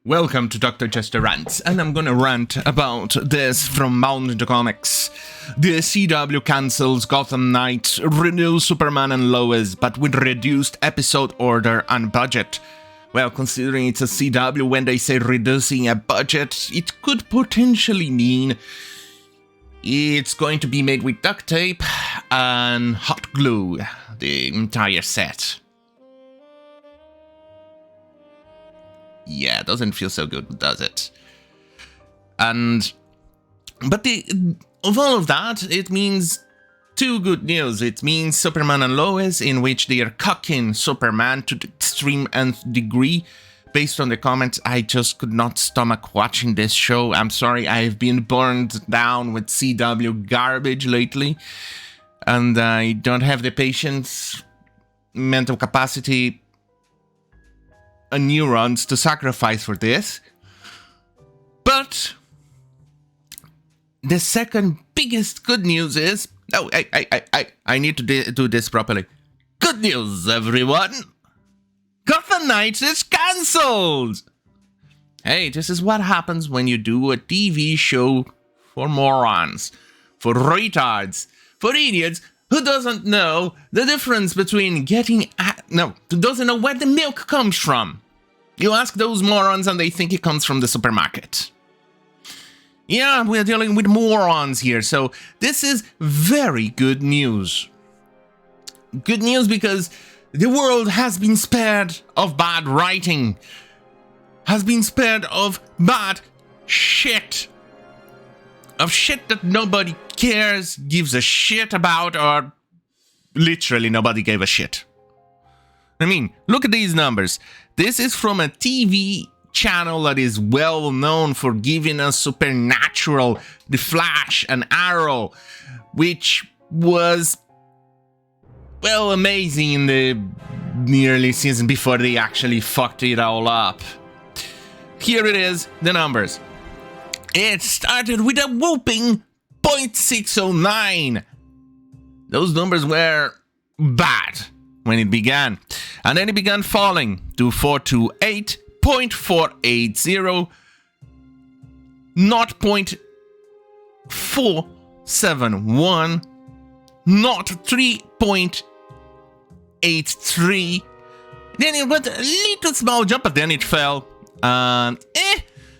Welcome to Dr. Jester Rants, and I'm gonna rant about this from Mountain Comics. The CW cancels Gotham Knights, renews Superman and Lois, but with reduced episode order and budget. Well, considering it's a CW, when they say reducing a budget, it could potentially mean it's going to be made with duct tape and hot glue, the entire set. Yeah, it doesn't feel so good, does it? But of all of that, it means two good news. It means Superman and Lois, in which they are cucking Superman to the extreme nth degree. Based on the comments, I just could not stomach watching this show. I'm sorry, I've been burned down with CW garbage lately, and I don't have the patience, mental capacity, and neurons to sacrifice for this. But the second biggest good news is... Oh, I need to do this properly. Good news, everyone! Gotham Knights is cancelled! Hey, this is what happens when you do a TV show for morons, for retards, for idiots who doesn't know the difference between who doesn't know where the milk comes from. You ask those morons and they think it comes from the supermarket. Yeah, we're dealing with morons here, so this is very good news. Good news because the world has been spared of bad writing, has been spared of bad shit. Of shit that nobody cares, gives a shit about, or literally nobody gave a shit. I mean, look at these numbers. This is from a TV channel that is well known for giving us Supernatural, The Flash, and Arrow, which was, well, amazing in the early season before they actually fucked it all up. Here it is, the numbers. It started with a whooping 0.609. Those numbers were bad when it began. And then it began falling to 428, 0.480, 0.471, not 3.83. Then it went a little small jump, but then it fell. And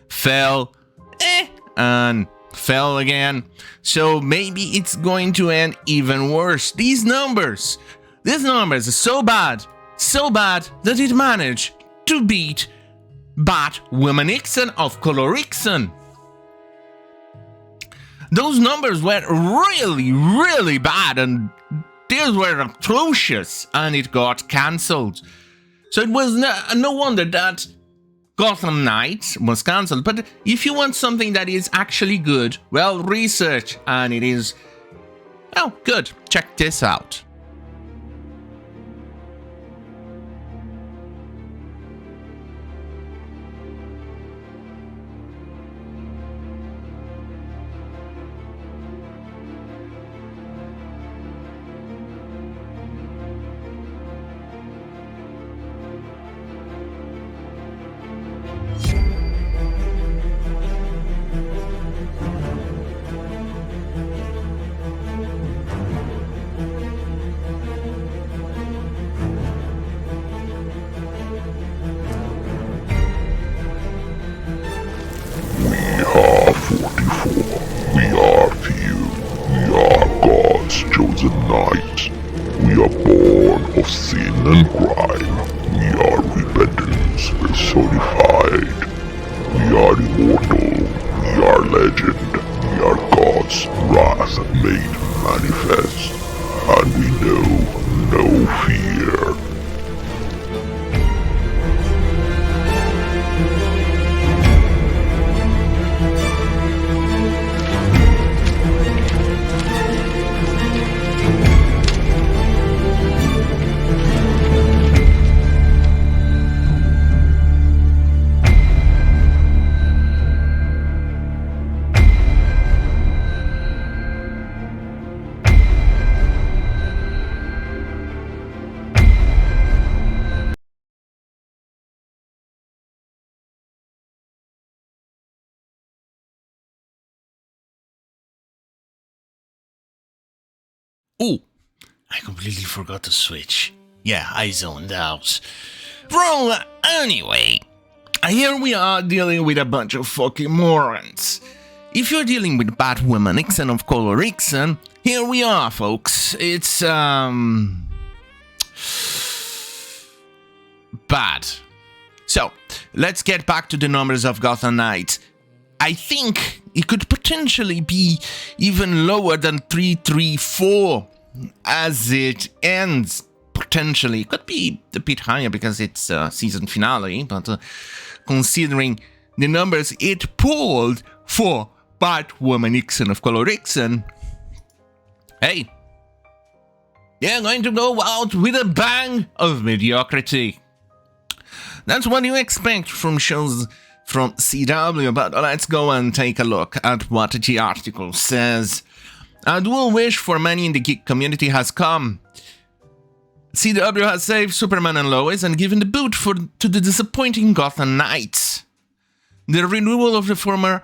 fell. And fell again. So maybe it's going to end even worse. These numbers are so bad that it managed to beat Batwoman-ixon of Color-ixon. Those numbers were really, really bad, and these were atrocious, and it got cancelled. So it was no wonder that Gotham Knights was cancelled. But if you want something that is actually good, well, research, and it is, well, good. Check this out. Chosen knights. We are born of sin and crime. We are repentance personified. We are immortal. We are legend. We are God's wrath made manifest. And we know no fear. Oh, I completely forgot to switch. Yeah, I zoned out. Bro, anyway, here we are dealing with a bunch of fucking morons. If you're dealing with Batwoman Nixon of Color Nixon, here we are, folks. It's, bad. So, let's get back to the numbers of Gotham Knights. I think it could potentially be even lower than 334 as it ends. Potentially. It could be a bit higher because it's season finale, but considering the numbers it pulled for Batwoman Nixon of Color Nixon, hey, they're going to go out with a bang of mediocrity. That's what you expect from shows from CW, but let's go and take a look at what the article says. A dual wish for many in the geek community has come. CW has saved Superman and Lois and given the boot to the disappointing Gotham Knights. The renewal of the former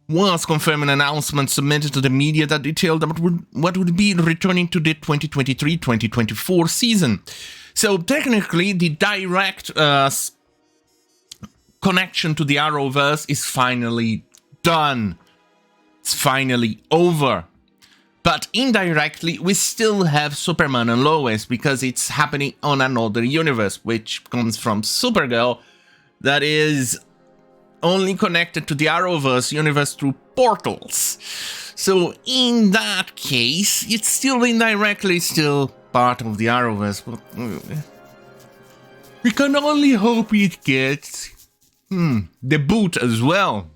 was confirmed in an announcement submitted to the media that detailed what would be returning to the 2023-2024 season. So technically, the direct connection to the Arrowverse is finally done. It's finally over. But indirectly, we still have Superman and Lois because it's happening on another universe, which comes from Supergirl, that is only connected to the Arrowverse universe through portals. So in that case, it's still indirectly still part of the Arrowverse, but we can only hope it gets the boot as well.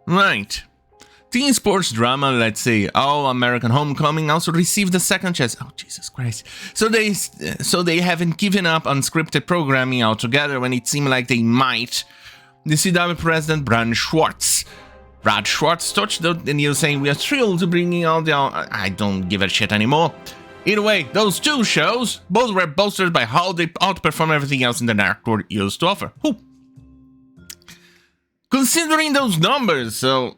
Right. Teen sports drama, let's say, All-American Homecoming also received a second chance. Oh, Jesus Christ. So they haven't given up on scripted programming altogether when it seemed like they might. The CW president, Brad Schwartz touched the news saying, "We are thrilled to bringing out the..." I don't give a shit anymore. Either way, those two shows, both were bolstered by how they outperform everything else in the network used to offer. Considering those numbers, so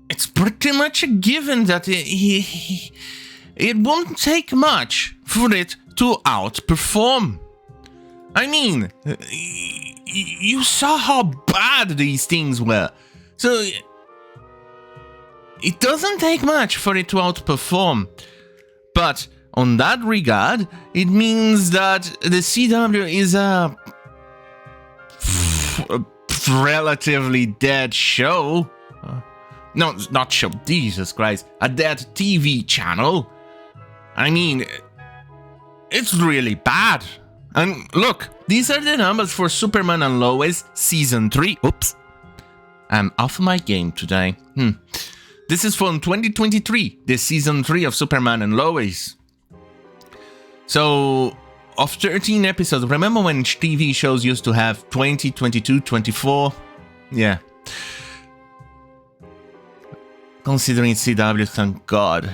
it's pretty much a given that it won't take much for it to outperform. I mean, you saw how bad these things were. So it doesn't take much for it to outperform. But on that regard, it means that the CW is a relatively dead show. No, not show, Jesus Christ. A dead TV channel. I mean, it's really bad. And look, these are the numbers for Superman and Lois Season 3. Oops. I'm off my game today. This is from 2023, the Season 3 of Superman and Lois. So, of 13 episodes, remember when TV shows used to have 20, 22, 24? Yeah. Considering CW, thank God.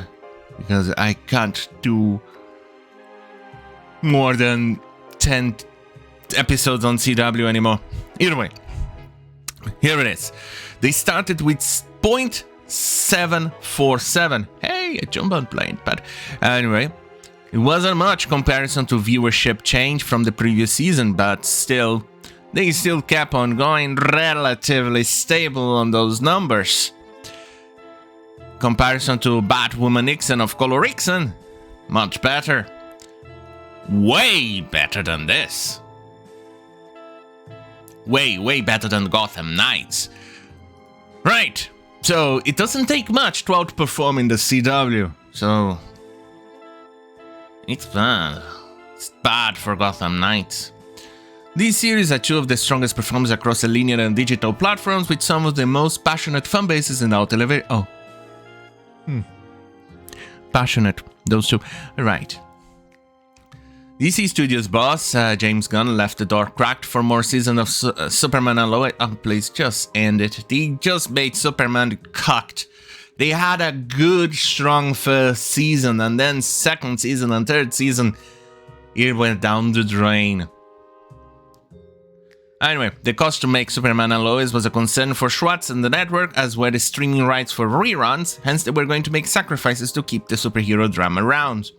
Because I can't do more than 10 episodes on CW anymore. Either way, here it is. They started with 0.747. Hey, a jump on plane, but anyway, it wasn't much comparison to viewership change from the previous season, but still, they still kept on going relatively stable on those numbers. Comparison to Batwoman Nixon of Color Nixon, much better. Way better than this. Way better than Gotham Knights. Right, so it doesn't take much to outperform in the CW, so it's bad. It's bad for Gotham Knights. These series are two of the strongest performers across the linear and digital platforms, with some of the most passionate fan bases in our television. Passionate, those two. Right. DC Studios boss, James Gunn, left the door cracked for more seasons of Superman and Lois. Oh, please, just end it. They just made Superman cucked. They had a good, strong first season, and then second season and third season, it went down the drain. Anyway, the cost to make Superman and Lois was a concern for Schwartz and the network, as were the streaming rights for reruns, hence they were going to make sacrifices to keep the superhero drama around.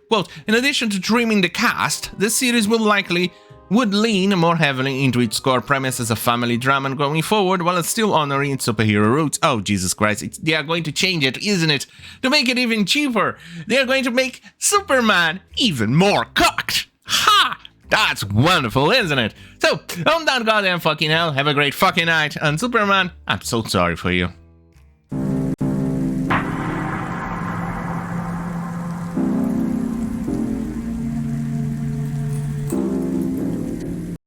Quote, in addition to trimming the cast, the series would lean more heavily into its core premise as a family drama going forward, while still honoring its superhero roots. Oh, Jesus Christ, they are going to change it, isn't it? To make it even cheaper, they are going to make Superman even more cocked! Ha! That's wonderful, isn't it? So, on that goddamn fucking hell, have a great fucking night, and Superman, I'm so sorry for you.